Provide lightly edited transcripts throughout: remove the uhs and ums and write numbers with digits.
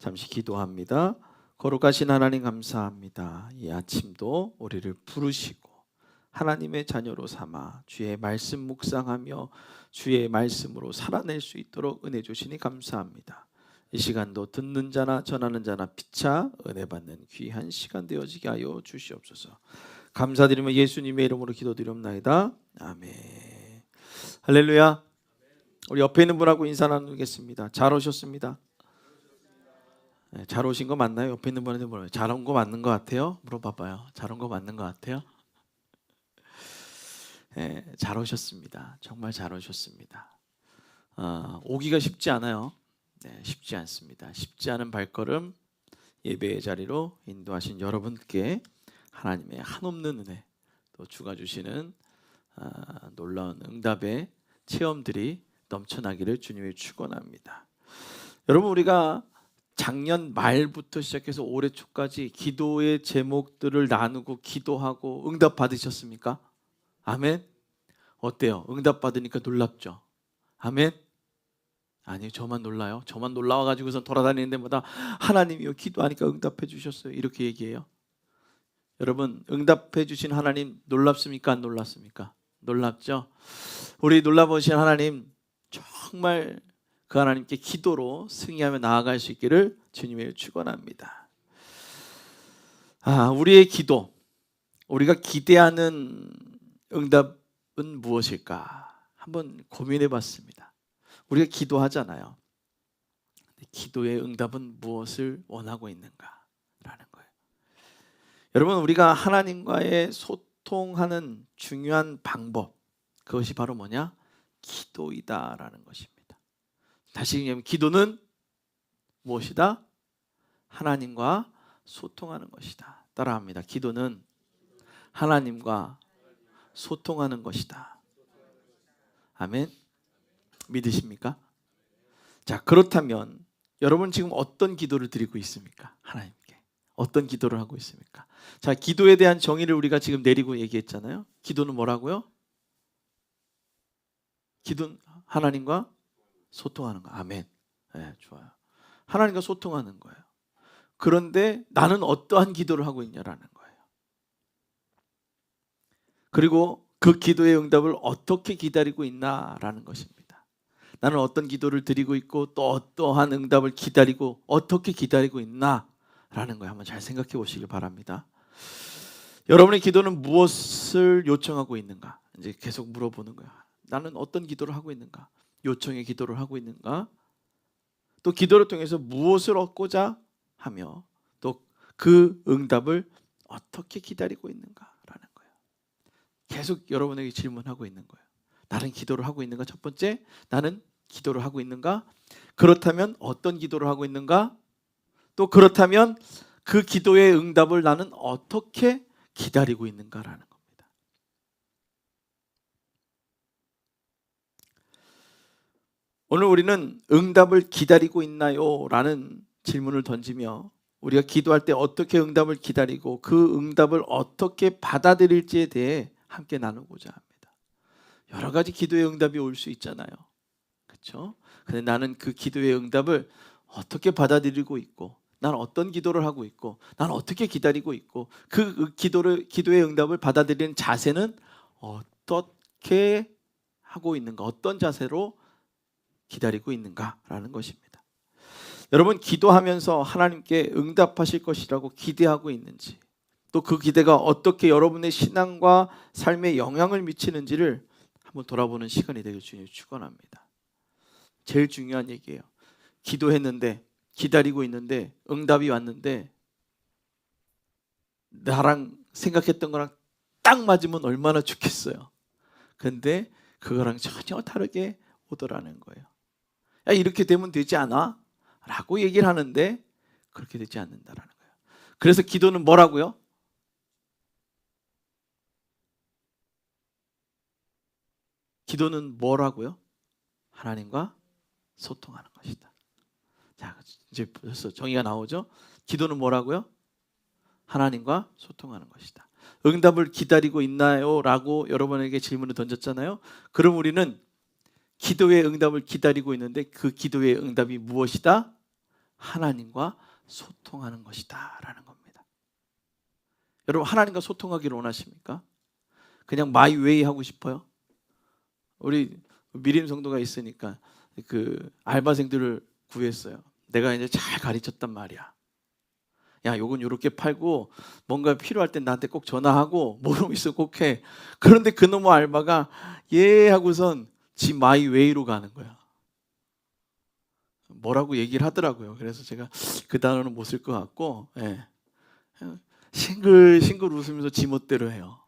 잠시 기도합니다. 거룩하신 하나님 감사합니다. 이 아침도 우리를 부르시고 하나님의 자녀로 삼아 주의 말씀 묵상하며 주의 말씀으로 살아낼 수 있도록 은혜 주시니 감사합니다. 이 시간도 듣는 자나 전하는 자나 피차 은혜 받는 귀한 시간 되어지게 하여 주시옵소서. 감사드리며 예수님의 이름으로 기도드리옵나이다. 아멘. 할렐루야. 우리 옆에 있는 분하고 인사 나누겠습니다. 잘 오셨습니다. 네, 잘 오신 거 맞나요? 옆에 있는 분한테 물어봐요. 잘 온 거 맞는 거 같아요? 물어봐봐요. 잘 온 거 맞는 거 같아요? 네, 잘 오셨습니다. 정말 잘 오셨습니다. 오기가 쉽지 않아요. 네, 쉽지 않습니다. 쉽지 않은 발걸음 예배의 자리로 인도하신 여러분께 하나님의 한없는 은혜, 또 주가 주시는 놀라운 응답의 체험들이 넘쳐나기를 주님의 축원합니다. 여러분, 우리가 작년 말부터 시작해서 올해 초까지 기도의 제목들을 나누고 기도하고 응답 받으셨습니까? 아멘. 어때요? 응답 받으니까 놀랍죠? 아멘. 아니요, 저만 놀라요. 저만 놀라워가지고서 돌아다니는 데마다 하나님이요, 기도하니까 응답해 주셨어요, 이렇게 얘기해요. 여러분, 응답해 주신 하나님 놀랍습니까? 안 놀랍습니까? 놀랍죠? 우리 놀라보신 하나님, 정말 그 하나님께 기도로 승리하며 나아갈 수 있기를 주님의 축원합니다. 우리의 기도, 우리가 기대하는 응답은 무엇일까? 한번 고민해 봤습니다. 우리가 기도하잖아요. 기도의 응답은 무엇을 원하고 있는가라는 거예요. 여러분, 우리가 하나님과의 소통하는 중요한 방법, 그것이 바로 뭐냐? 기도이다라는 것입니다. 다시 얘기하면 기도는 무엇이다? 하나님과 소통하는 것이다. 따라합니다. 기도는 하나님과 소통하는 것이다. 아멘. 믿으십니까? 자, 그렇다면 여러분 지금 어떤 기도를 드리고 있습니까? 하나님께 어떤 기도를 하고 있습니까? 자, 기도에 대한 정의를 우리가 지금 내리고 얘기했잖아요. 기도는 뭐라고요? 기도는 하나님과 소통하는 거. 아멘. 네, 좋아요. 하나님과 소통하는 거예요. 그런데 나는 어떠한 기도를 하고 있냐라는 거예요. 그리고 그 기도의 응답을 어떻게 기다리고 있나라는 것입니다. 나는 어떤 기도를 드리고 있고 또 어떠한 응답을 기다리고 어떻게 기다리고 있나라는 거예요. 한번 잘 생각해 보시길 바랍니다. 여러분의 기도는 무엇을 요청하고 있는가? 이제 계속 물어보는 거예요. 나는 어떤 기도를 하고 있는가? 요청의 기도를 하고 있는가? 또 기도를 통해서 무엇을 얻고자 하며 또 그 응답을 어떻게 기다리고 있는가라는 거예요. 계속 여러분에게 질문하고 있는 거예요. 나는 기도를 하고 있는가? 첫 번째, 나는 기도를 하고 있는가? 그렇다면 어떤 기도를 하고 있는가? 또 그렇다면 그 기도의 응답을 나는 어떻게 기다리고 있는가라는 겁니다. 오늘 우리는 응답을 기다리고 있나요? 라는 질문을 던지며 우리가 기도할 때 어떻게 응답을 기다리고 그 응답을 어떻게 받아들일지에 대해 함께 나누고자 합니다. 여러 가지 기도의 응답이 올 수 있잖아요. 그렇죠? 근데 나는 그 기도의 응답을 어떻게 받아들이고 있고, 난 어떤 기도를 하고 있고, 난 어떻게 기다리고 있고, 그 기도의 응답을 받아들이는 자세는 어떻게 하고 있는가, 어떤 자세로 기다리고 있는가라는 것입니다. 여러분, 기도하면서 하나님께 응답하실 것이라고 기대하고 있는지, 또 그 기대가 어떻게 여러분의 신앙과 삶에 영향을 미치는지를 한번 돌아보는 시간이 되길 주님 축원합니다. 제일 중요한 얘기예요. 기도했는데, 기다리고 있는데 응답이 왔는데 나랑 생각했던 거랑 딱 맞으면 얼마나 좋겠어요. 근데 그거랑 전혀 다르게 오더라는 거예요. 야, 이렇게 되면 되지 않아? 라고 얘기를 하는데 그렇게 되지 않는다라는 거예요. 그래서 기도는 뭐라고요? 기도는 뭐라고요? 하나님과 소통하는 것이다. 자, 이제 벌써 정의가 나오죠? 기도는 뭐라고요? 하나님과 소통하는 것이다. 응답을 기다리고 있나요? 라고 여러분에게 질문을 던졌잖아요. 그럼 우리는 기도의 응답을 기다리고 있는데 그 기도의 응답이 무엇이다? 하나님과 소통하는 것이다 라는 겁니다. 여러분, 하나님과 소통하기를 원하십니까? 그냥 마이 웨이 하고 싶어요? 우리 미림 성도가 있으니까 그 알바생들을 구했어요. 내가 이제 잘 가르쳤단 말이야. 야, 요건 요렇게 팔고 뭔가 필요할 땐 나한테 꼭 전화하고 모름 있어 꼭 해. 그런데 그놈의 알바가 예 하고선 지 마이 웨이로 가는 거야. 뭐라고 얘기를 하더라고요. 그래서 제가 그 단어는 못 쓸 것 같고, 예. 싱글싱글 웃으면서 지멋대로 해요.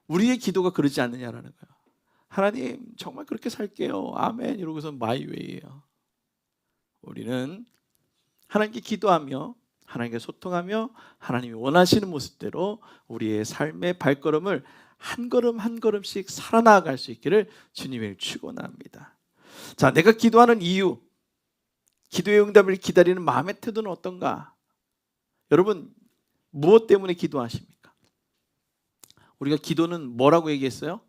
우리의 기도가 그러지 않느냐라는 거예요. 하나님 정말 그렇게 살게요. 아멘 이러고서 마이 웨이예요. 우리는 하나님께 기도하며 하나님께 소통하며 하나님이 원하시는 모습대로 우리의 삶의 발걸음을 한 걸음 한 걸음씩 살아나갈 수 있기를 주님을 축원합니다. 자, 내가 기도하는 이유, 기도의 응답을 기다리는 마음의 태도는 어떤가? 여러분, 무엇 때문에 기도하십니까? 우리가 기도는 뭐라고 얘기했어요?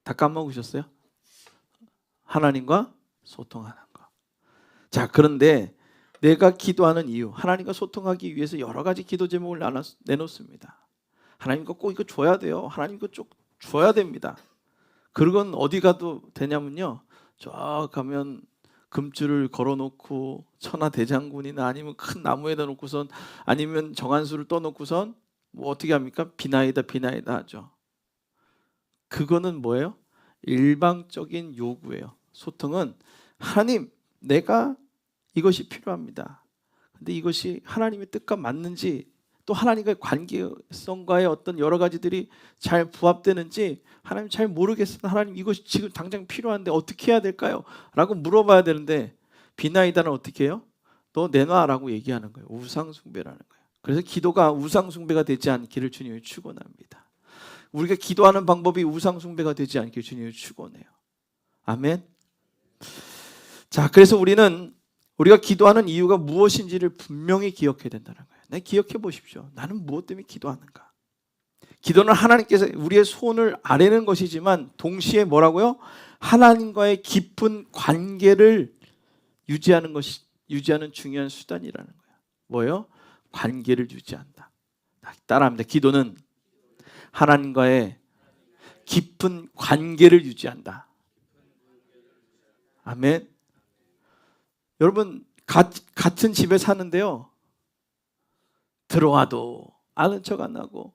다 까먹으셨어요? 하나님과 소통하는 거. 자, 그런데 내가 기도하는 이유, 하나님과 소통하기 위해서 여러 가지 기도 제목을 내놓습니다. 하나님 거 꼭 이거 줘야 돼요. 하나님 거 쭉 줘야 됩니다. 그건 어디 가도 되냐면요, 저 가면 금줄을 걸어놓고 천하대장군이나 아니면 큰 나무에다 놓고선 아니면 정한수를 떠놓고선 뭐 어떻게 합니까? 비나이다 비나이다 하죠. 그거는 뭐예요? 일방적인 요구예요. 소통은 하나님, 내가 이것이 필요합니다. 근데 이것이 하나님의 뜻과 맞는지, 또 하나님과의 관계성과의 어떤 여러 가지들이 잘 부합되는지 하나님 잘 모르겠어요. 하나님 이것이 지금 당장 필요한데 어떻게 해야 될까요? 라고 물어봐야 되는데, 비나이다는 어떻게 해요? 너 내놔라고 얘기하는 거예요. 우상숭배라는 거예요. 그래서 기도가 우상숭배가 되지 않기를 주님이 축원합니다. 우리가 기도하는 방법이 우상숭배가 되지 않기를 주님이 축원해요. 아멘. 자, 그래서 우리가 기도하는 이유가 무엇인지를 분명히 기억해야 된다는 거예요. 네, 기억해 보십시오. 나는 무엇 때문에 기도하는가? 기도는 하나님께서 우리의 소원을 아뢰는 것이지만 동시에 뭐라고요? 하나님과의 깊은 관계를 유지하는 중요한 수단이라는 거예요. 뭐예요? 관계를 유지한다. 따라합니다. 기도는 하나님과의 깊은 관계를 유지한다. 아멘. 여러분, 같은 집에 사는데요, 들어와도 아는 척 안 하고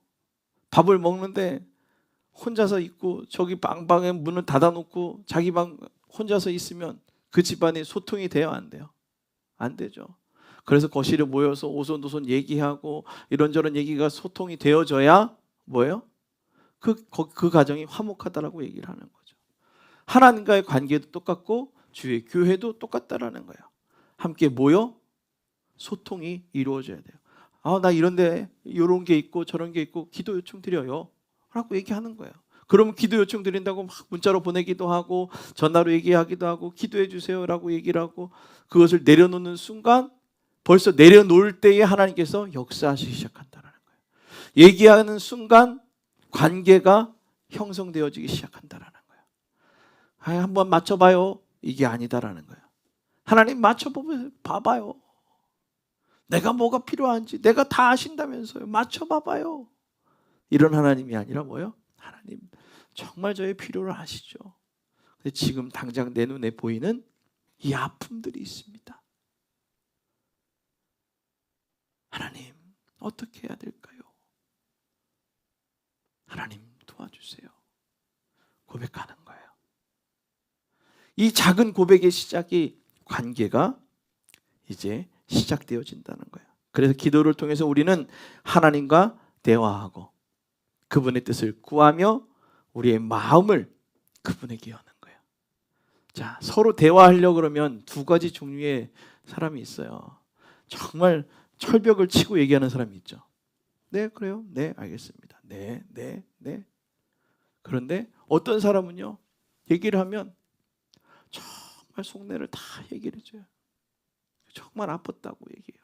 밥을 먹는데 혼자서 있고 저기 방에 문을 닫아놓고 자기 방 혼자서 있으면 그 집안이 소통이 돼요, 안 돼요? 안 되죠. 그래서 거실에 모여서 오손도손 얘기하고 이런저런 얘기가 소통이 되어져야 뭐예요? 그 가정이 화목하다라고 얘기를 하는 거죠. 하나님과의 관계도 똑같고 주의 교회도 똑같다라는 거예요. 함께 모여 소통이 이루어져야 돼요. 아, 나 이런데 이런 게 있고 저런 게 있고 기도 요청 드려요 라고 얘기하는 거예요. 그러면 기도 요청 드린다고 막 문자로 보내기도 하고 전화로 얘기하기도 하고 기도해 주세요 라고 얘기를 하고 그것을 내려놓는 순간 벌써 내려놓을 때에 하나님께서 역사하시기 시작한다는 거예요. 얘기하는 순간 관계가 형성되어지기 시작한다는 거예요. 아, 한번 맞춰봐요. 이게 아니다라는 거예요. 하나님 맞춰봐봐요. 내가 뭐가 필요한지 내가 다 아신다면서요. 맞춰봐봐요. 이런 하나님이 아니라 뭐예요? 하나님 정말 저의 필요를 아시죠. 근데 지금 당장 내 눈에 보이는 이 아픔들이 있습니다. 하나님 어떻게 해야 될까요? 하나님 도와주세요. 고백하는 거예요. 이 작은 고백의 시작이 관계가 이제 시작되어진다는 거예요. 그래서 기도를 통해서 우리는 하나님과 대화하고 그분의 뜻을 구하며 우리의 마음을 그분에게 여는 거예요. 자, 서로 대화하려고 그러면 두 가지 종류의 사람이 있어요. 정말 철벽을 치고 얘기하는 사람이 있죠. 네, 그래요. 네, 알겠습니다. 네. 그런데 어떤 사람은요, 얘기를 하면 정말 속내를 다 얘기를 해줘요. 정말 아팠다고 얘기해요.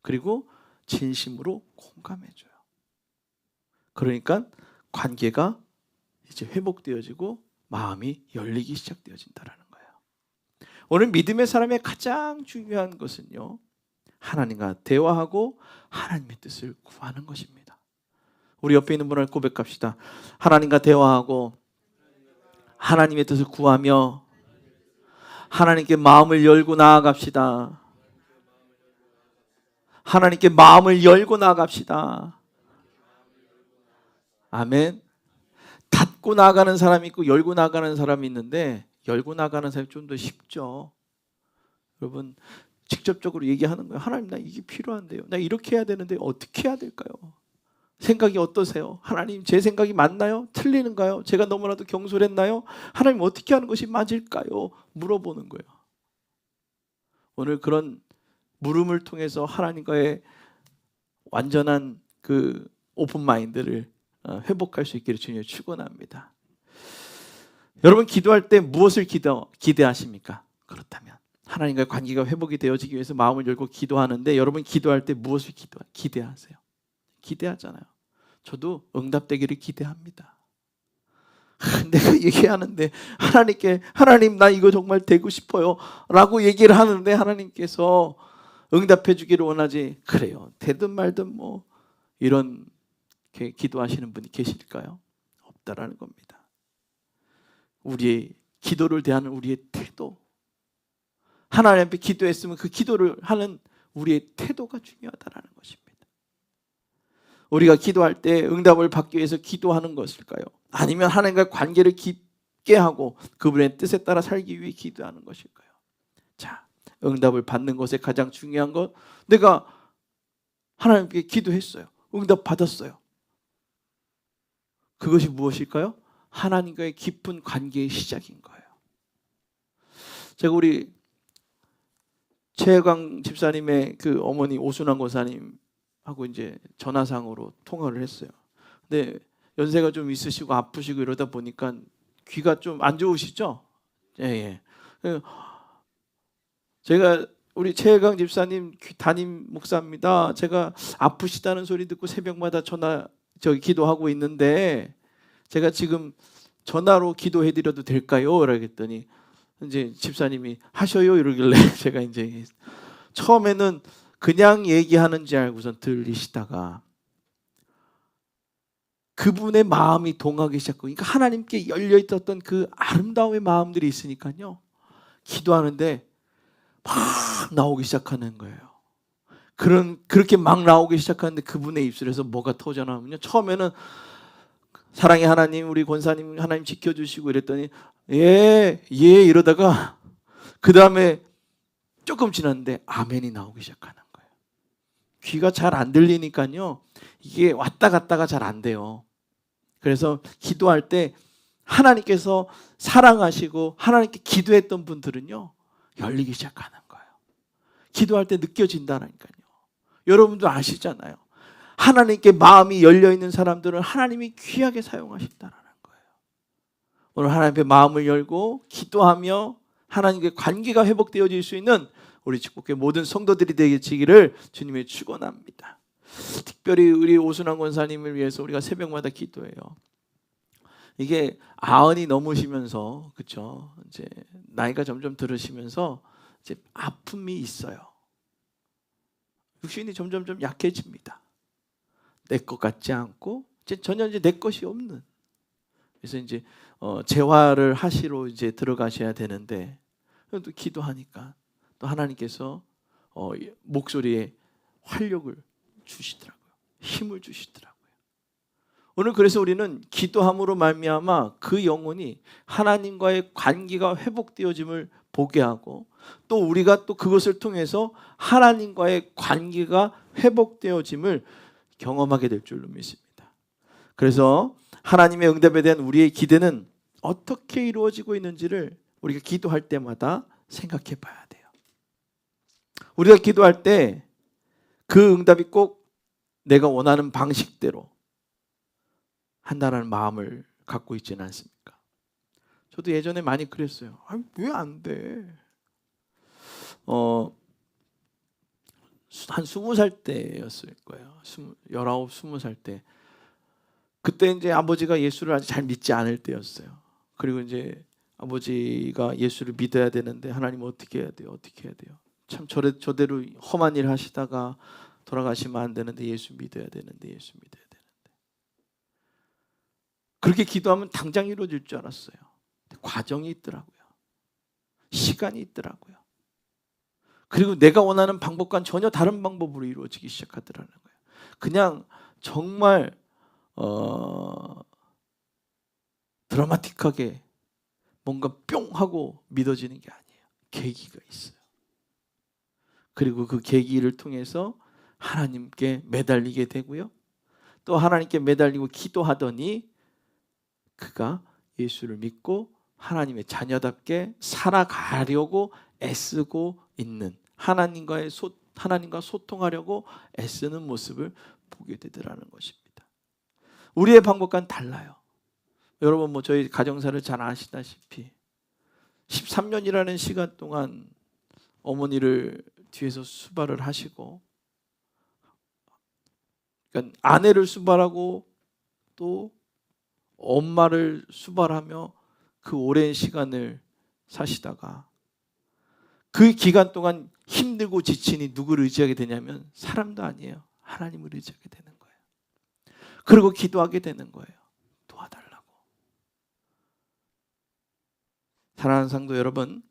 그리고 진심으로 공감해줘요. 그러니까 관계가 이제 회복되어지고 마음이 열리기 시작되어진다는 거예요. 오늘 믿음의 사람의 가장 중요한 것은요, 하나님과 대화하고 하나님의 뜻을 구하는 것입니다. 우리 옆에 있는 분을 고백합시다. 하나님과 대화하고 하나님의 뜻을 구하며 하나님께 마음을 열고 나아갑시다. 하나님께 마음을 열고 나아갑시다. 아멘. 닫고 나가는 사람이 있고 열고 나가는 사람이 있는데, 열고 나가는 사람이 좀 더 쉽죠. 여러분, 직접적으로 얘기하는 거예요. 하나님, 나 이게 필요한데요. 나 이렇게 해야 되는데 어떻게 해야 될까요? 생각이 어떠세요? 하나님, 제 생각이 맞나요? 틀리는가요? 제가 너무나도 경솔했나요? 하나님, 어떻게 하는 것이 맞을까요? 물어보는 거예요. 오늘 그런 물음을 통해서 하나님과의 완전한 그 오픈 마인드를 회복할 수 있기를 주님을 축원합니다. 여러분, 기도할 때 무엇을 기대하십니까? 그렇다면 하나님과의 관계가 회복이 되어지기 위해서 마음을 열고 기도하는데, 여러분 기도할 때 무엇을 기대하세요? 기대하잖아요. 저도 응답되기를 기대합니다. 내가 얘기하는데 하나님께, 하나님 나 이거 정말 되고 싶어요 라고 얘기를 하는데 하나님께서 응답해 주기를 원하지, 그래요 되든 말든 뭐 이렇게 기도하시는 분이 계실까요? 없다라는 겁니다. 우리의 기도를 대하는 우리의 태도, 하나님 앞에 기도했으면 그 기도를 하는 우리의 태도가 중요하다라는 것입니다. 우리가 기도할 때 응답을 받기 위해서 기도하는 것일까요? 아니면 하나님과의 관계를 깊게 하고 그분의 뜻에 따라 살기 위해 기도하는 것일까요? 자, 응답을 받는 것에 가장 중요한 것, 내가 하나님께 기도했어요. 응답 받았어요. 그것이 무엇일까요? 하나님과의 깊은 관계의 시작인 거예요. 제가 우리 최혜광 집사님의 그 어머니 오순환 권사님하고 이제 전화상으로 통화를 했어요. 근데 연세가 좀 있으시고 아프시고 이러다 보니까 귀가 좀 안 좋으시죠? 예. 제가 우리 최혜광 집사님 담임 목사입니다. 제가 아프시다는 소리 듣고 새벽마다 기도하고 있는데 제가 지금 전화로 기도해 드려도 될까요? 그랬더니 이제 집사님이 하셔요 이러길래 제가 이제 처음에는 그냥 얘기하는 줄 알고선 들리시다가 그분의 마음이 동하기 시작하고, 그러니까 하나님께 열려 있었던 그 아름다움의 마음들이 있으니까요, 기도하는데 막 나오기 시작하는 거예요. 그렇게 막 나오기 시작하는데 그분의 입술에서 뭐가 터져나오면요, 처음에는 사랑의 하나님, 우리 권사님 하나님 지켜주시고 이랬더니 예 이러다가 그 다음에 조금 지났는데 아멘이 나오기 시작하는 거예요. 귀가 잘 안 들리니까요, 이게 왔다 갔다가 잘 안 돼요. 그래서 기도할 때 하나님께서 사랑하시고 하나님께 기도했던 분들은요, 열리기 시작하는 거예요. 기도할 때 느껴진다니까요. 여러분도 아시잖아요. 하나님께 마음이 열려있는 사람들은 하나님이 귀하게 사용하신다는 거예요. 오늘 하나님 앞에 마음을 열고 기도하며 하나님께 관계가 회복되어질 수 있는 우리 축복의 모든 성도들이 되시기를 주님의 축원합니다. 특별히 우리 오순환 권사님을 위해서 우리가 새벽마다 기도해요. 이게 90이 넘으시면서, 그렇죠? 이제 나이가 점점 들으시면서 이제 아픔이 있어요. 육신이 점점 약해집니다. 내 것 같지 않고 전혀 이제 내 것이 없는. 그래서 이제 재활을 하시러 이제 들어가셔야 되는데, 또 기도하니까 또 하나님께서 목소리에 활력을 주시더라고요. 힘을 주시더라고요. 오늘 그래서 우리는 기도함으로 말미암아 그 영혼이 하나님과의 관계가 회복되어짐을 보게 하고, 또 우리가 또 그것을 통해서 하나님과의 관계가 회복되어짐을 경험하게 될 줄로 믿습니다. 그래서 하나님의 응답에 대한 우리의 기대는 어떻게 이루어지고 있는지를 우리가 기도할 때마다 생각해 봐야 돼요. 우리가 기도할 때 그 응답이 꼭 내가 원하는 방식대로 한다는 마음을 갖고 있지는 않습니까? 저도 예전에 많이 그랬어요. 왜 안 돼? 한 20살 때였을 거예요. 19, 20살 때. 그때 이제 아버지가 예수를 아직 잘 믿지 않을 때였어요. 그리고 이제 아버지가 예수를 믿어야 되는데 하나님 어떻게 해야 돼요? 어떻게 해야 돼요? 참 저대로 험한 일 하시다가 돌아가시면 안 되는데 예수 믿어야 되는데 예수 믿어야 되는데 그렇게 기도하면 당장 이루어질 줄 알았어요. 과정이 있더라고요. 시간이 있더라고요. 그리고 내가 원하는 방법과는 전혀 다른 방법으로 이루어지기 시작하더라는 거예요. 그냥 정말 드라마틱하게 뭔가 뿅 하고 믿어지는 게 아니에요. 계기가 있어요. 그리고 그 계기를 통해서 하나님께 매달리게 되고요. 또 하나님께 매달리고 기도하더니 그가 예수를 믿고 하나님의 자녀답게 살아가려고 애쓰고 있는 하나님과 소통하려고 애쓰는 모습을 보게 되더라는 것입니다. 우리의 방법과는 달라요. 여러분 저희 가정사를 잘 아시다시피 13년이라는 시간 동안 어머니를 뒤에서 수발을 하시고 그러니까 아내를 수발하고 또 엄마를 수발하며 그 오랜 시간을 사시다가 그 기간 동안 힘들고 지치니 누구를 의지하게 되냐면 사람도 아니에요. 하나님을 의지하게 되는 거예요. 그리고 기도하게 되는 거예요. 도와달라고. 사랑하는 성도 여러분,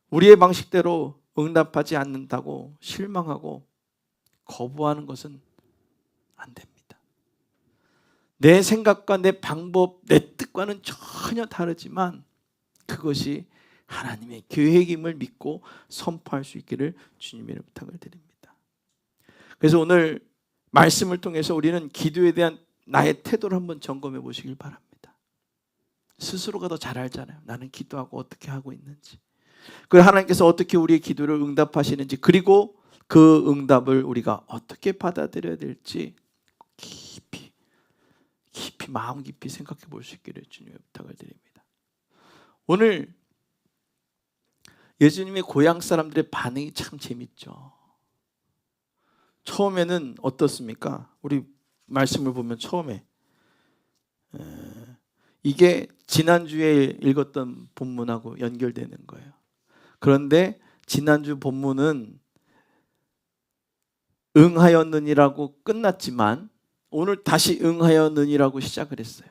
우리의 방식대로 응답하지 않는다고 실망하고 거부하는 것은 안 됩니다. 내 생각과 내 방법, 내 뜻과는 전혀 다르지만 그것이 하나님의 계획임을 믿고 선포할 수 있기를 주님의 부탁을 드립니다. 그래서 오늘 말씀을 통해서 우리는 기도에 대한 나의 태도를 한번 점검해 보시길 바랍니다. 스스로가 더 잘 알잖아요. 나는 기도하고 어떻게 하고 있는지. 그리고 하나님께서 어떻게 우리의 기도를 응답하시는지, 그리고 그 응답을 우리가 어떻게 받아들여야 될지 깊이 마음 깊이 생각해 볼 수 있기를 주님의 부탁을 드립니다. 오늘 예수님의 고향 사람들의 반응이 참 재밌죠. 처음에는 어떻습니까? 우리 말씀을 보면 처음에 이게 지난주에 읽었던 본문하고 연결되는 거예요. 그런데 지난주 본문은 응하였느니라고 끝났지만 오늘 다시 응하였느니라고 시작을 했어요.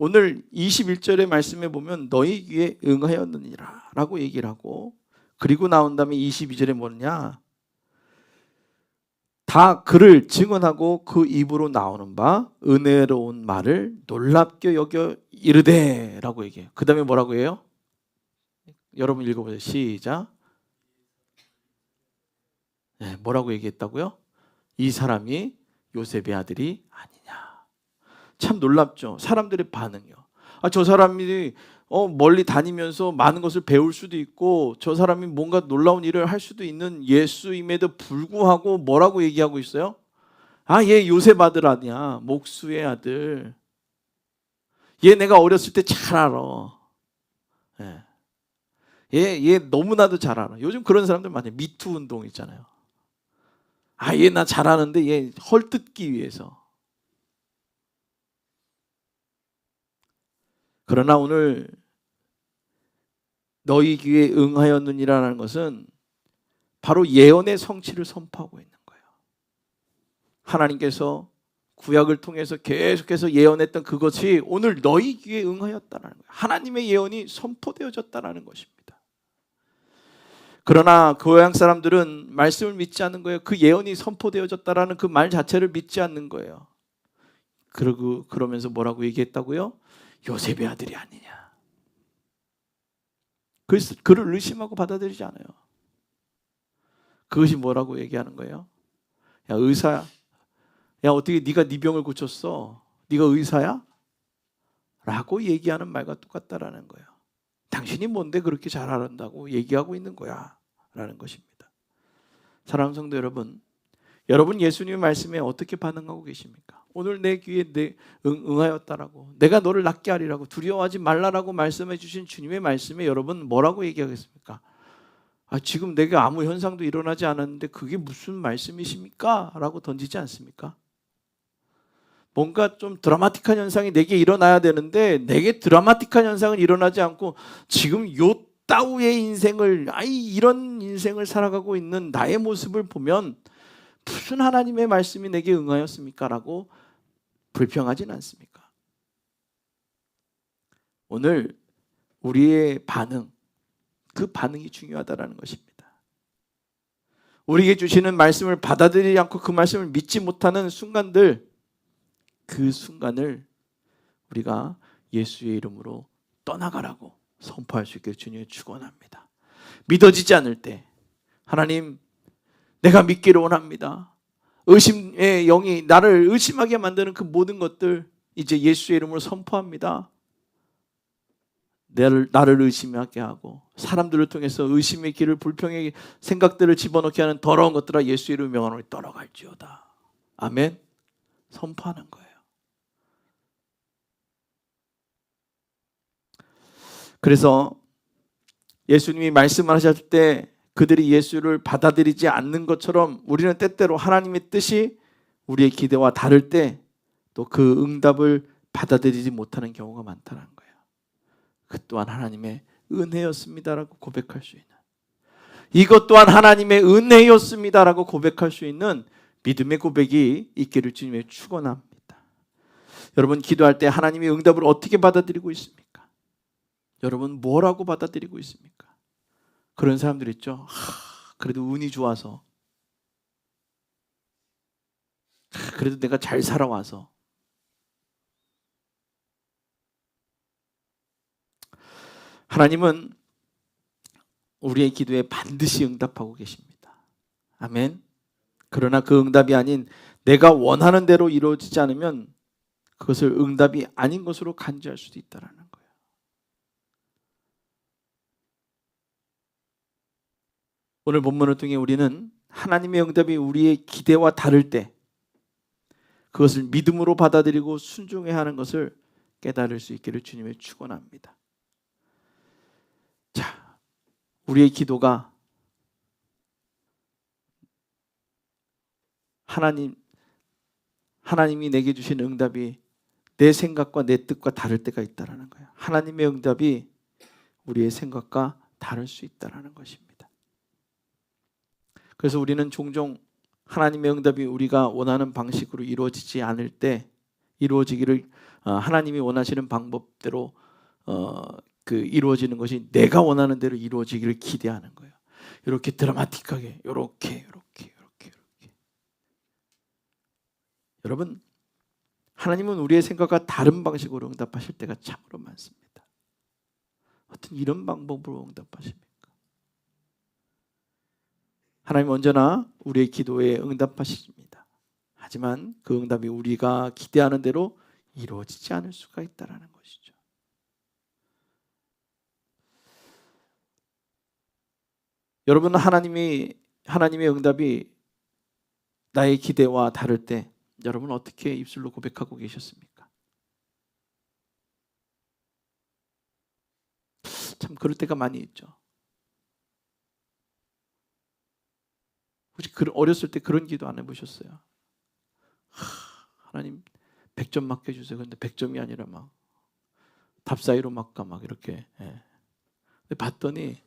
오늘 21절의 말씀에 보면 너희 귀에 응하였느니라 라고 얘기를 하고, 그리고 나온 다음에 22절에 뭐냐, 다 그를 증언하고 그 입으로 나오는 바 은혜로운 말을 놀랍게 여겨 이르되 라고 얘기해요. 그 다음에 뭐라고 해요? 여러분 읽어보세요. 시작. 네, 뭐라고 얘기했다고요? 이 사람이 요셉의 아들이 아니냐. 참 놀랍죠. 사람들의 반응이요. 저 사람이 멀리 다니면서 많은 것을 배울 수도 있고 저 사람이 뭔가 놀라운 일을 할 수도 있는 예수임에도 불구하고 뭐라고 얘기하고 있어요? 얘 요셉 아들 아니야. 목수의 아들. 얘 내가 어렸을 때 잘 알아. 얘 너무나도 잘 알아. 요즘 그런 사람들 많아요. 미투 운동 있잖아요. 얘 나 잘 아는데 얘 헐뜯기 위해서. 그러나 오늘 너희 귀에 응하였느니라는 것은 바로 예언의 성취를 선포하고 있는 거예요. 하나님께서 구약을 통해서 계속해서 예언했던 그것이 오늘 너희 귀에 응하였다는 거예요. 하나님의 예언이 선포되어졌다는 것입니다. 그러나 고향 사람들은 말씀을 믿지 않는 거예요. 그 예언이 선포되어졌다는 그 말 자체를 믿지 않는 거예요. 그러면서 뭐라고 얘기했다고요? 요셉의 아들이 아니냐. 그래서 그를 의심하고 받아들이지 않아요. 그것이 뭐라고 얘기하는 거예요? 야, 의사야. 야, 어떻게 네가 네 병을 고쳤어? 네가 의사야? 라고 얘기하는 말과 똑같다라는 거예요. 당신이 뭔데 그렇게 잘 알았다고 얘기하고 있는 거야 라는 것입니다. 사랑하는 성도 여러분, 여러분 예수님의 말씀에 어떻게 반응하고 계십니까? 오늘 내 귀에 응하였다라고, 내가 너를 낫게 하리라고, 두려워하지 말라라고 말씀해 주신 주님의 말씀에 여러분 뭐라고 얘기하겠습니까? 지금 내가 아무 현상도 일어나지 않았는데 그게 무슨 말씀이십니까? 라고 던지지 않습니까? 뭔가 좀 드라마틱한 현상이 내게 일어나야 되는데 내게 드라마틱한 현상은 일어나지 않고 지금 요 따위의 인생을 이런 인생을 살아가고 있는 나의 모습을 보면 무슨 하나님의 말씀이 내게 응하였습니까? 라고 불평하진 않습니까? 오늘 우리의 반응, 그 반응이 중요하다는 것입니다. 우리에게 주시는 말씀을 받아들이지 않고 그 말씀을 믿지 못하는 순간들, 그 순간을 우리가 예수의 이름으로 떠나가라고 선포할 수 있게 주님을 축원합니다. 믿어지지 않을 때 하나님, 내가 믿기를 원합니다. 의심의 영이 나를 의심하게 만드는 그 모든 것들 이제 예수의 이름으로 선포합니다. 나를 의심하게 하고 사람들을 통해서 의심의 길을, 불평의 생각들을 집어넣게 하는 더러운 것들아 예수의 이름으로 명하노니 떠나갈지어다. 아멘. 선포하는 거예요. 그래서 예수님이 말씀을 하실 때 그들이 예수를 받아들이지 않는 것처럼 우리는 때때로 하나님의 뜻이 우리의 기대와 다를 때 또 그 응답을 받아들이지 못하는 경우가 많다는 거예요. 그 또한 하나님의 은혜였습니다라고 고백할 수 있는, 이것 또한 하나님의 은혜였습니다라고 고백할 수 있는 믿음의 고백이 있기를 주님의 축원합니다. 여러분, 기도할 때 하나님의 응답을 어떻게 받아들이고 있습니까? 여러분, 뭐라고 받아들이고 있습니까? 그런 사람들 있죠. 그래도 운이 좋아서, 그래도 내가 잘 살아와서. 하나님은 우리의 기도에 반드시 응답하고 계십니다. 아멘. 그러나 그 응답이 아닌 내가 원하는 대로 이루어지지 않으면 그것을 응답이 아닌 것으로 간주할 수도 있다는 거예요. 오늘 본문을 통해 우리는 하나님의 응답이 우리의 기대와 다를 때 그것을 믿음으로 받아들이고 순종해야 하는 것을 깨달을 수 있기를 주님을 축원합니다. 자, 우리의 기도가 하나님이 내게 주신 응답이 내 생각과 내 뜻과 다를 때가 있다는 거예요. 하나님의 응답이 우리의 생각과 다를 수 있다는 것입니다. 그래서 우리는 종종 하나님의 응답이 우리가 원하는 방식으로 이루어지지 않을 때 이루어지기를 하나님이 원하시는 방법대로 이루어지는 것이 내가 원하는 대로 이루어지기를 기대하는 거예요. 이렇게 드라마틱하게, 이렇게. 여러분, 하나님은 우리의 생각과 다른 방식으로 응답하실 때가 참으로 많습니다. 어떤 이런 방법으로 응답하십니까? 하나님은 언제나 우리의 기도에 응답하십니다. 하지만 그 응답이 우리가 기대하는 대로 이루어지지 않을 수가 있다는 것이죠. 여러분, 하나님의 응답이 나의 기대와 다를 때 여러분 어떻게 입술로 고백하고 계셨습니까? 참 그럴 때가 많이 있죠. 혹시 어렸을 때 그런 기도 안 해보셨어요? 하나님 100점 맡겨주세요. 근데 100점이 아니라 막 답사이로 막가 막 이렇게. 근데 봤더니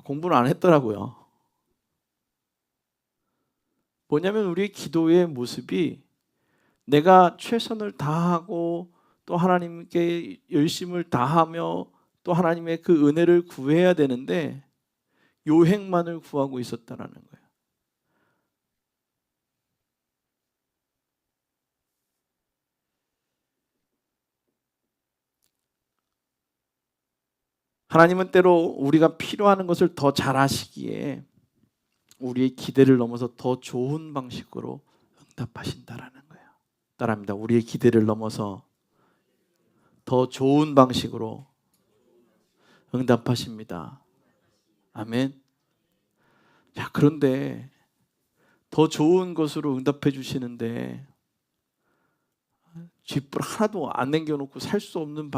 공부를 안 했더라고요. 뭐냐면 우리의 기도의 모습이 내가 최선을 다하고 또 하나님께 열심을 다하며 또 하나님의 그 은혜를 구해야 되는데 요행만을 구하고 있었다는 거예요. 하나님은 때로 우리가 필요한 것을 더 잘 아시기에 우리의 기대를 넘어서 더 좋은 방식으로 응답하신다라는 거예요. 따라합니다. 우리의 기대를 넘어서 더 좋은 방식으로 응답하십니다. 아멘. 자, 그런데 더 좋은 것으로 응답해 주시는데 쥐뿔 하나도 안 남겨놓고 살 수 없는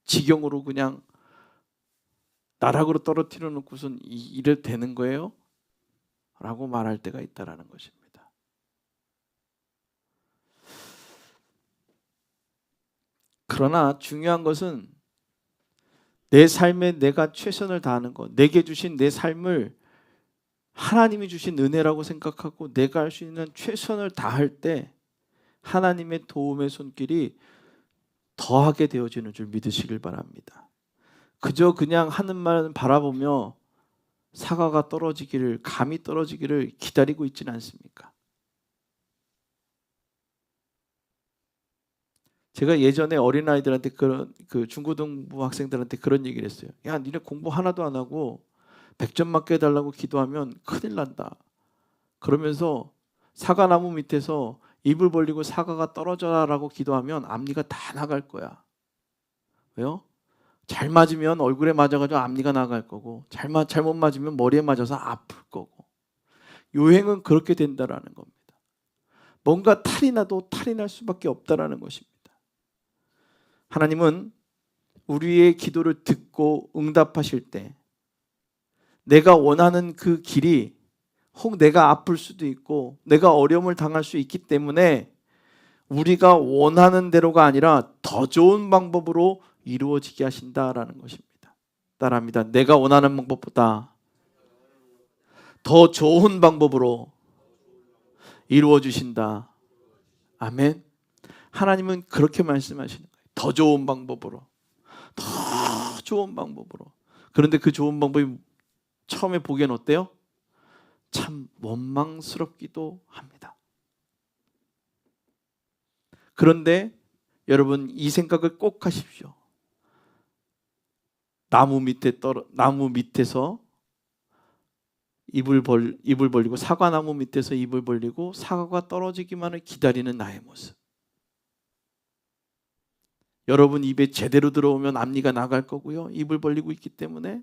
지경으로 그냥 나락으로 떨어뜨려 놓고선 이래 되는 거예요? 라고 말할 때가 있다라는 것입니다. 그러나 중요한 것은 내 삶에 내가 최선을 다하는 것, 내게 주신 내 삶을 하나님이 주신 은혜라고 생각하고 내가 할 수 있는 최선을 다할 때 하나님의 도움의 손길이 더하게 되어지는 줄 믿으시길 바랍니다. 그저 그냥 하는 말은 바라보며 사과가 떨어지기를, 감이 떨어지기를 기다리고 있지는 않습니까? 제가 예전에 어린아이들한테 그 중고등부 학생들한테 그런 얘기를 했어요. 야, 니네 공부 하나도 안 하고 100점 맞게 해달라고 기도하면 큰일 난다. 그러면서 사과나무 밑에서 입을 벌리고 사과가 떨어져라라고 기도하면 앞니가 다 나갈 거야. 왜요? 잘 맞으면 얼굴에 맞아가지고 앞니가 나갈 거고 잘못 맞으면 머리에 맞아서 아플 거고 요행은 그렇게 된다라는 겁니다. 뭔가 탈이 나도 탈이 날 수밖에 없다라는 것입니다. 하나님은 우리의 기도를 듣고 응답하실 때 내가 원하는 그 길이 혹 내가 아플 수도 있고 내가 어려움을 당할 수 있기 때문에 우리가 원하는 대로가 아니라 더 좋은 방법으로 이루어지게 하신다라는 것입니다. 따라합니다. 내가 원하는 방법보다 더 좋은 방법으로 이루어 주신다. 아멘. 하나님은 그렇게 말씀하시는 거예요. 더 좋은 방법으로. 더 좋은 방법으로. 그런데 그 좋은 방법이 처음에 보기엔 어때요? 참 원망스럽기도 합니다. 그런데 여러분 이 생각을 꼭 하십시오. 나무 밑에서 입을 벌리고 사과나무 밑에서 입을 벌리고 사과가 떨어지기만을 기다리는 나의 모습. 여러분 입에 제대로 들어오면 앞니가 나갈 거고요. 입을 벌리고 있기 때문에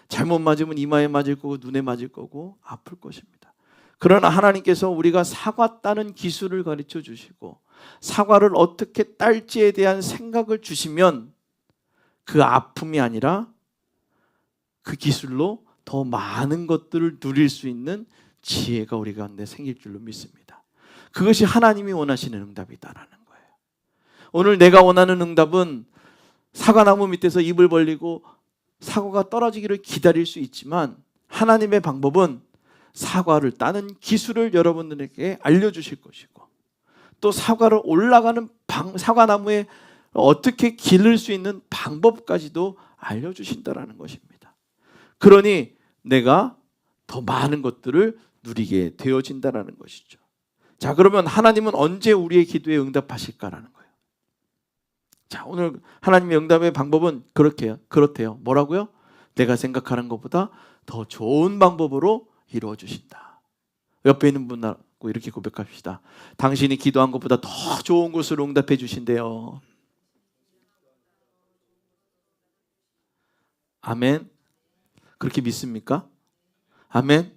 잘못 맞으면 이마에 맞을 거고 눈에 맞을 거고 아플 것입니다. 그러나 하나님께서 우리가 사과 따는 기술을 가르쳐 주시고 사과를 어떻게 딸지에 대한 생각을 주시면 그 아픔이 아니라 그 기술로 더 많은 것들을 누릴 수 있는 지혜가 우리 가운데 생길 줄로 믿습니다. 그것이 하나님이 원하시는 응답이다라는 거예요. 오늘 내가 원하는 응답은 사과나무 밑에서 입을 벌리고 사과가 떨어지기를 기다릴 수 있지만 하나님의 방법은 사과를 따는 기술을 여러분들에게 알려주실 것이고 또 사과를 올라가는 사과나무에 어떻게 기를 수 있는 방법까지도 알려주신다라는 것입니다. 그러니 내가 더 많은 것들을 누리게 되어진다라는 것이죠. 자, 그러면 하나님은 언제 우리의 기도에 응답하실까라는 거예요. 자, 오늘 하나님의 응답의 방법은 그렇대요. 뭐라고요? 내가 생각하는 것보다 더 좋은 방법으로 이루어 주신다. 옆에 있는 분하고 이렇게 고백합시다. 당신이 기도한 것보다 더 좋은 것으로 응답해 주신대요. 아멘. 그렇게 믿습니까? 아멘.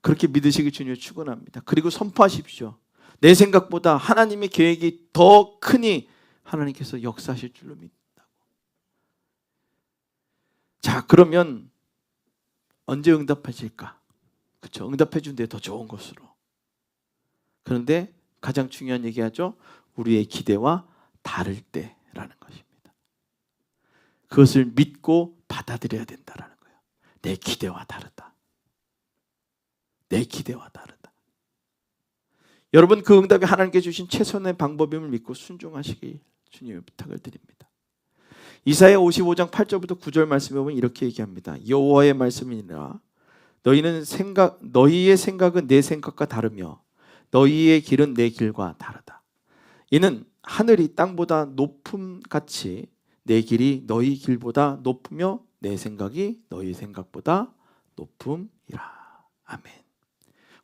그렇게 믿으시기 주님을 축원합니다. 그리고 선포하십시오. 내 생각보다 하나님의 계획이 더 크니 하나님께서 역사하실 줄로 믿는다고. 자, 그러면 언제 응답하실까? 그렇죠. 응답해 준대 더 좋은 것으로. 그런데 가장 중요한 얘기하죠. 우리의 기대와 다를 때라는 것입니다. 그것을 믿고 받아들여야 된다라는 거예요. 내 기대와 다르다. 내 기대와 다르다. 여러분 그 응답이 하나님께 주신 최선의 방법임을 믿고 순종하시기 주님의 부탁을 드립니다. 이사야 55장 8절부터 9절 말씀에 보면 이렇게 얘기합니다. 여호와의 말씀이니라 너희의 생각은 내 생각과 다르며 너희의 길은 내 길과 다르다. 이는 하늘이 땅보다 높음같이 내 길이 너희 길보다 높으며 내 생각이 너희 생각보다 높음이라. 아멘.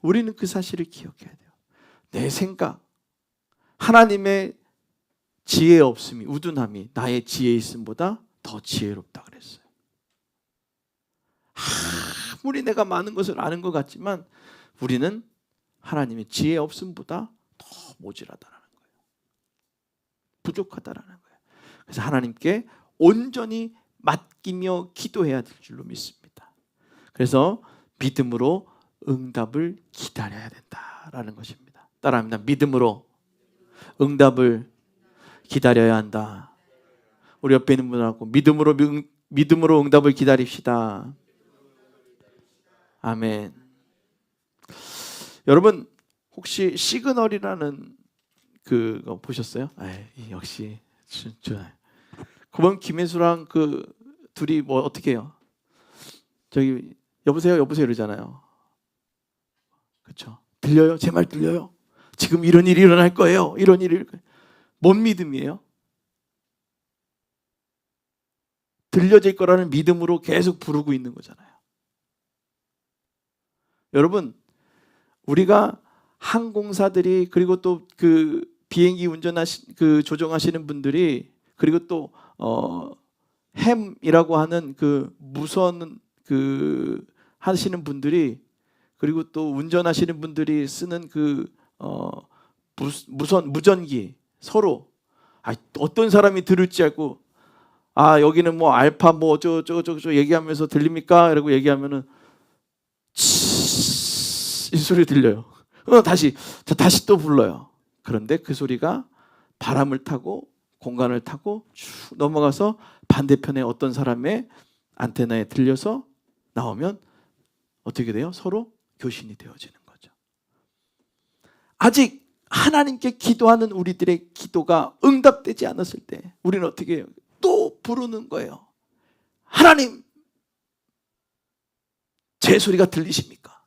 우리는 그 사실을 기억해야 돼요. 내 생각, 하나님의 지혜 없음이, 우둔함이 나의 지혜 있음보다 더 지혜롭다 그랬어요. 아무리 내가 많은 것을 아는 것 같지만 우리는 하나님의 지혜 없음보다 더 모자라다라는 거예요. 부족하다라는 거예요. 그래서 하나님께 온전히 맡기며 기도해야 될 줄로 믿습니다. 그래서 믿음으로 응답을 기다려야 된다라는 것입니다. 따라합니다. 믿음으로 응답을 기다려야 한다. 우리 옆에 있는 분하고 믿음으로 응답을 기다립시다. 아멘. 여러분 혹시 시그널이라는 그거 보셨어요? 역시 진짜. 그번 김혜수랑 그 둘이 뭐 어떻게 해요? 저기 여보세요 이러잖아요. 그렇죠? 들려요? 제 말 들려요? 지금 이런 일이 일어날 거예요. 이런 일이. 뭔 믿음이에요? 들려질 거라는 믿음으로 계속 부르고 있는 거잖아요. 여러분 우리가 항공사들이 그리고 또 그 비행기 그 조종하시는 분들이 그리고 또 햄이라고 하는 그 무선 그 하시는 분들이 그리고 또 운전하시는 분들이 쓰는 그 무전기 서로 어떤 사람이 들을지 알고 여기는 뭐 알파 뭐 어쩌고 얘기하면서 들립니까? 이러고 얘기하면은 이 소리 들려요. 다시 또 불러요. 그런데 그 소리가 바람을 타고 공간을 타고 쭉 넘어가서 반대편에 어떤 사람의 안테나에 들려서 나오면 어떻게 돼요? 서로 교신이 되어지는 거죠. 아직 하나님께 기도하는 우리들의 기도가 응답되지 않았을 때 우리는 어떻게 해요? 또 부르는 거예요. 하나님, 제 소리가 들리십니까?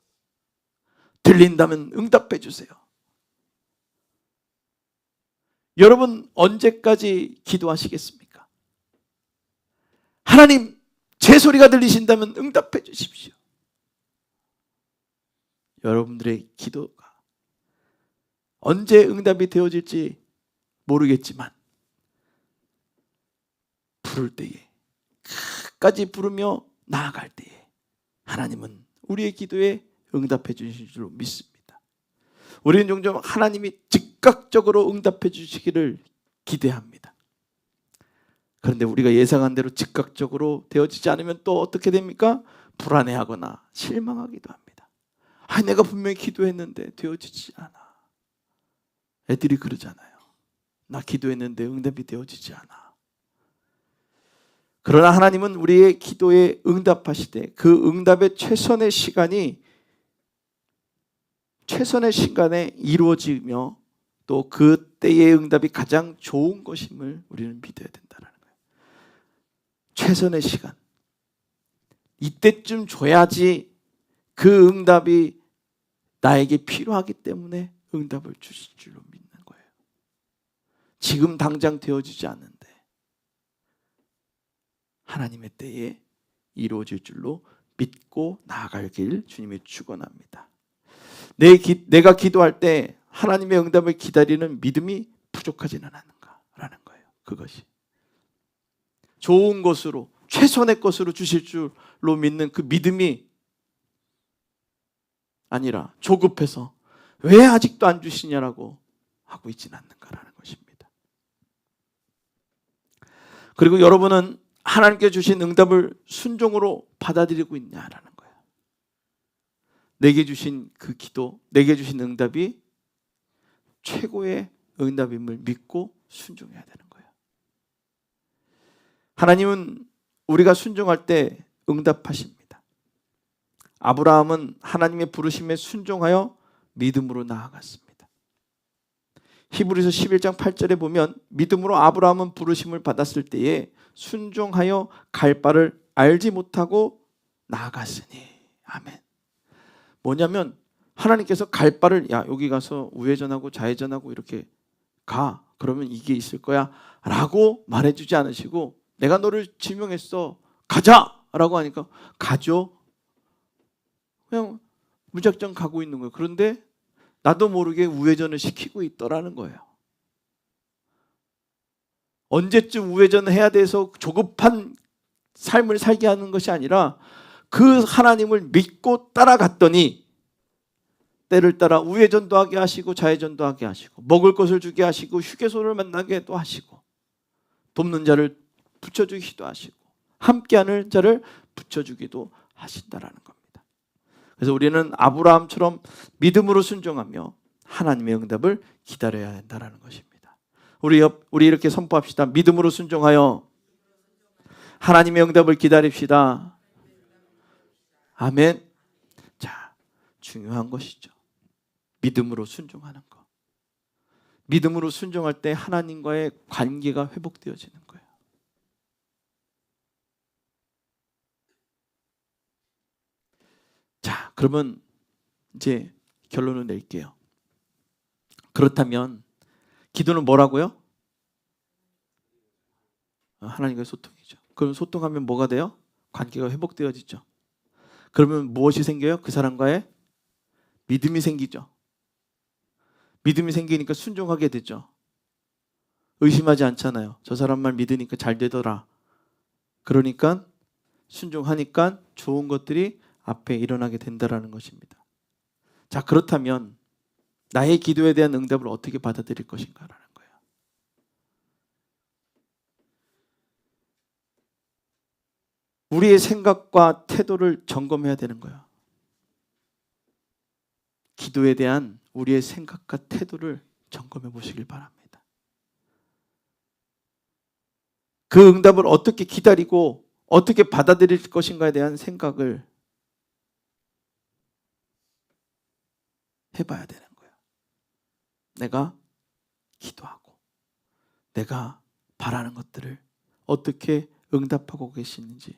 들린다면 응답해 주세요. 여러분 언제까지 기도하시겠습니까? 하나님, 제 소리가 들리신다면 응답해 주십시오. 여러분들의 기도가 언제 응답이 되어질지 모르겠지만 부를 때에 끝까지 부르며 나아갈 때에 하나님은 우리의 기도에 응답해 주실 줄 믿습니다. 우리는 종종 하나님이 즉각적으로 응답해 주시기를 기대합니다. 그런데 우리가 예상한 대로 즉각적으로 되어지지 않으면 또 어떻게 됩니까? 불안해하거나 실망하기도 합니다. 내가 분명히 기도했는데 되어지지 않아. 애들이 그러잖아요. 나 기도했는데 응답이 되어지지 않아. 그러나 하나님은 우리의 기도에 응답하시되 그 응답의 최선의 시간에 이루어지며 또 그때의 응답이 가장 좋은 것임을 우리는 믿어야 된다는 거예요. 최선의 시간. 이때쯤 줘야지 그 응답이 나에게 필요하기 때문에 응답을 주실 줄로 믿는 거예요. 지금 당장 되어지지 않는데 하나님의 때에 이루어질 줄로 믿고 나아가길 주님이 축원합니다. 내가 기도할 때 하나님의 응답을 기다리는 믿음이 부족하지는 않은가라는 거예요. 그것이 좋은 것으로 최선의 것으로 주실 줄로 믿는 그 믿음이 아니라 조급해서 왜 아직도 안 주시냐라고 하고 있지는 않는가라는 것입니다. 그리고 여러분은 하나님께 주신 응답을 순종으로 받아들이고 있냐라는 거예요. 내게 주신 그 기도, 내게 주신 응답이 최고의 응답임을 믿고 순종해야 되는 거예요. 하나님은 우리가 순종할 때 응답하십니다. 아브라함은 하나님의 부르심에 순종하여 믿음으로 나아갔습니다. 히브리서 11장 8절에 보면 믿음으로 아브라함은 부르심을 받았을 때에 순종하여 갈 바를 알지 못하고 나아갔으니. 아멘. 뭐냐면 하나님께서 갈 바를 여기 가서 우회전하고 좌회전하고 이렇게 가. 그러면 이게 있을 거야 라고 말해주지 않으시고 내가 너를 지명했어. 가자! 라고 하니까 가죠. 그냥 무작정 가고 있는 거예요. 그런데 나도 모르게 우회전을 시키고 있더라는 거예요. 언제쯤 우회전을 해야 돼서 조급한 삶을 살게 하는 것이 아니라 그 하나님을 믿고 따라갔더니 때를 따라 우회전도 하게 하시고 좌회전도 하게 하시고 먹을 것을 주게 하시고 휴게소를 만나게도 하시고 돕는 자를 붙여주기도 하시고 함께하는 자를 붙여주기도 하신다라는 겁니다. 그래서 우리는 아브라함처럼 믿음으로 순종하며 하나님의 응답을 기다려야 한다는 것입니다. 우리 이렇게 선포합시다. 믿음으로 순종하여 하나님의 응답을 기다립시다. 아멘. 자, 중요한 것이죠. 믿음으로 순종하는 것. 믿음으로 순종할 때 하나님과의 관계가 회복되어지는 거예요. 자, 그러면 이제 결론을 낼게요. 그렇다면 기도는 뭐라고요? 하나님과의 소통이죠. 그럼 소통하면 뭐가 돼요? 관계가 회복되어지죠. 그러면 무엇이 생겨요? 그 사람과의 믿음이 생기죠. 믿음이 생기니까 순종하게 되죠. 의심하지 않잖아요. 저 사람 말 믿으니까 잘 되더라. 그러니까 순종하니까 좋은 것들이 앞에 일어나게 된다라는 것입니다. 자, 그렇다면 나의 기도에 대한 응답을 어떻게 받아들일 것인가라는 거예요. 우리의 생각과 태도를 점검해야 되는 거예요. 기도에 대한 우리의 생각과 태도를 점검해 보시길 바랍니다. 그 응답을 어떻게 기다리고 어떻게 받아들일 것인가에 대한 생각을 해봐야 되는 거예요. 내가 기도하고 내가 바라는 것들을 어떻게 응답하고 계시는지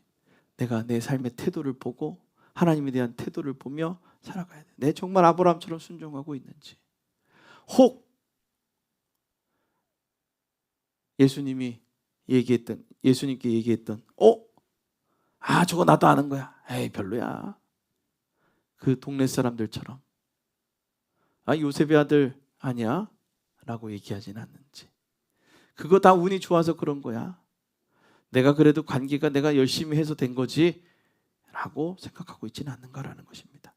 내가 내 삶의 태도를 보고 하나님에 대한 태도를 보며 살아가야 돼. 내 정말 아브라함처럼 순종하고 있는지. 혹 예수님께 얘기했던 저거 나도 아는 거야. 에이 별로야. 그 동네 사람들처럼 요셉의 아들 아니야? 라고 얘기하진 않는지. 그거 다 운이 좋아서 그런 거야. 내가 그래도 관계가 내가 열심히 해서 된 거지 라고 생각하고 있지는 않는가라는 것입니다.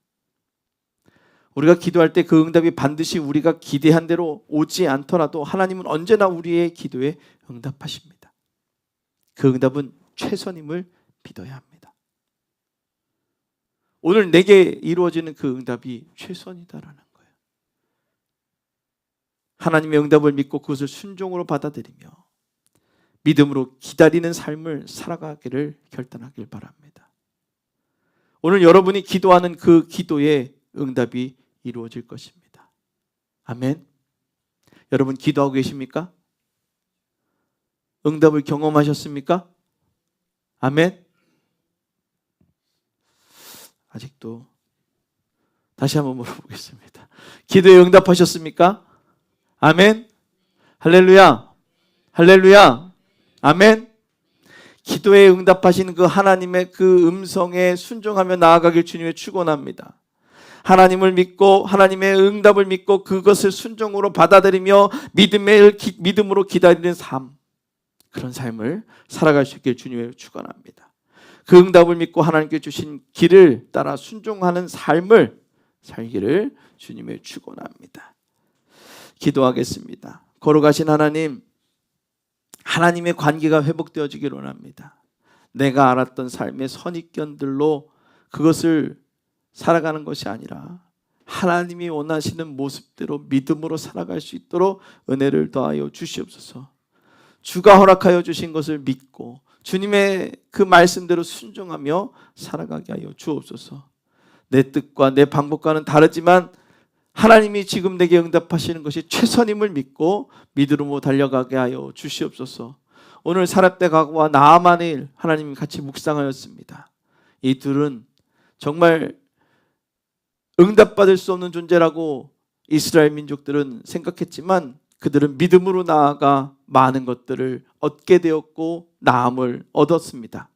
우리가 기도할 때 그 응답이 반드시 우리가 기대한 대로 오지 않더라도 하나님은 언제나 우리의 기도에 응답하십니다. 그 응답은 최선임을 믿어야 합니다. 오늘 내게 이루어지는 그 응답이 최선이다라는 거예요. 하나님의 응답을 믿고 그것을 순종으로 받아들이며 믿음으로 기다리는 삶을 살아가기를 결단하길 바랍니다. 오늘 여러분이 기도하는 그 기도의 응답이 이루어질 것입니다. 아멘. 여러분 기도하고 계십니까? 응답을 경험하셨습니까? 아멘. 아직도 다시 한번 물어보겠습니다. 기도에 응답하셨습니까? 아멘. 할렐루야. 할렐루야. 아멘. 기도에 응답하시는 그 하나님의 그 음성에 순종하며 나아가길 주님의 축원합니다. 하나님을 믿고 하나님의 응답을 믿고 그것을 순종으로 받아들이며 믿음으로 기다리는 삶, 그런 삶을 살아갈 수 있길 주님의 축원합니다. 그 응답을 믿고 하나님께 주신 길을 따라 순종하는 삶을 살기를 주님의 축원합니다. 기도하겠습니다. 걸어가신 하나님, 하나님의 관계가 회복되어지길 원합니다. 내가 알았던 삶의 선입견들로 그것을 살아가는 것이 아니라 하나님이 원하시는 모습대로 믿음으로 살아갈 수 있도록 은혜를 더하여 주시옵소서. 주가 허락하여 주신 것을 믿고 주님의 그 말씀대로 순종하며 살아가게 하여 주옵소서. 내 뜻과 내 방법과는 다르지만 하나님이 지금 내게 응답하시는 것이 최선임을 믿고 믿음으로 달려가게 하여 주시옵소서. 오늘 사렙대각과 나아만의 일 하나님이 같이 묵상하였습니다. 이 둘은 정말 응답받을 수 없는 존재라고 이스라엘 민족들은 생각했지만 그들은 믿음으로 나아가 많은 것들을 얻게 되었고 나음을 얻었습니다.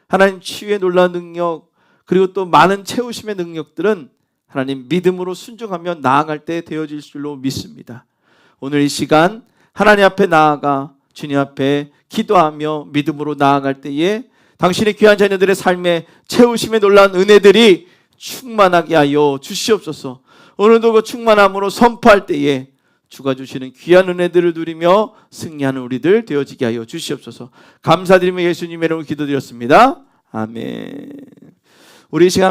하나님 치유의 놀라운 능력 그리고 또 많은 채우심의 능력들은 하나님 믿음으로 순종하며 나아갈 때 되어질 줄로 믿습니다. 오늘 이 시간 하나님 앞에 나아가 주님 앞에 기도하며 믿음으로 나아갈 때에 당신의 귀한 자녀들의 삶에 채우심의 놀라운 은혜들이 충만하게 하여 주시옵소서. 오늘도 그 충만함으로 선포할 때에 주가 주시는 귀한 은혜들을 누리며 승리하는 우리들 되어지게 하여 주시옵소서. 감사드리며 예수님의 이름으로 기도드렸습니다. 아멘. 우리 시간